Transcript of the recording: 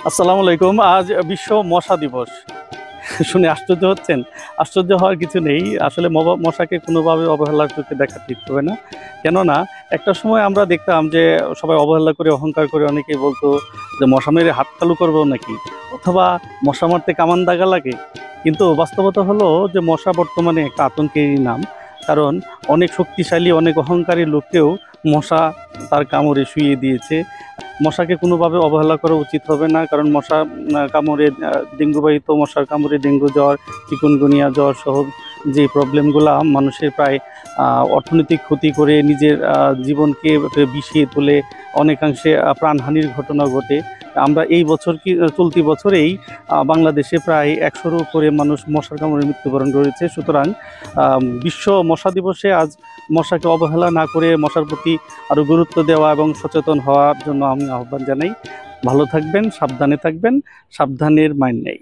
আসসালামু আলাইকুম। আজ বিশ্ব মশা দিবস। শুনে আশ্চর্য হচ্ছেন? আশ্চর্য হওয়ার কিছু নেই। আসলে মশাকে কোনোভাবে অবহেলার চোখে দেখা ঠিক হবে না। কেননা একটা সময় আমরা দেখতাম যে সবাই অবহেলা করে, অহংকার করে অনেকেই বলতো যে মশা মেরে হাত তালু করবো নাকি? অথবা মশা মারতে কামান দাগা লাগে। কিন্তু বাস্তবতা হলো যে মশা বর্তমানে একটা আতঙ্কেরই নাম। কারণ অনেক শক্তিশালী, অনেক অহংকারী লোককেও মশা তার কামড়ে শুইয়ে দিয়েছে। মশাকে কোনোভাবে অবহেলা করা উচিত হবে না, কারণ মশা কামড়ে ডেঙ্গুবাহিত মশার কামড়ে ডেঙ্গু জ্বর, চিকুনগুনিয়া জ্বর সহ যে প্রবলেমগুলো মানুষের প্রায় অর্থনৈতিক ক্ষতি করে, নিজের জীবনকে বিষিয়ে তোলে, অনেকাংশে প্রাণহানির ঘটনা ঘটে। আমরা এই বছর চলতি বছরেই বাংলাদেশে প্রায় 100-র উপরে মানুষ মশার কামড়ে মৃত্যুবরণ করেছে। সুতরাং বিশ্ব মশা দিবসে আজ মশাকে অবহেলা না করে মশার প্রতি আরও গুরুত্ব দেওয়া এবং সচেতন হওয়ার জন্য আমি আহ্বান জানাই। ভালো থাকবেন, সাবধানে থাকবেন, সাবধানের মাইর নেই।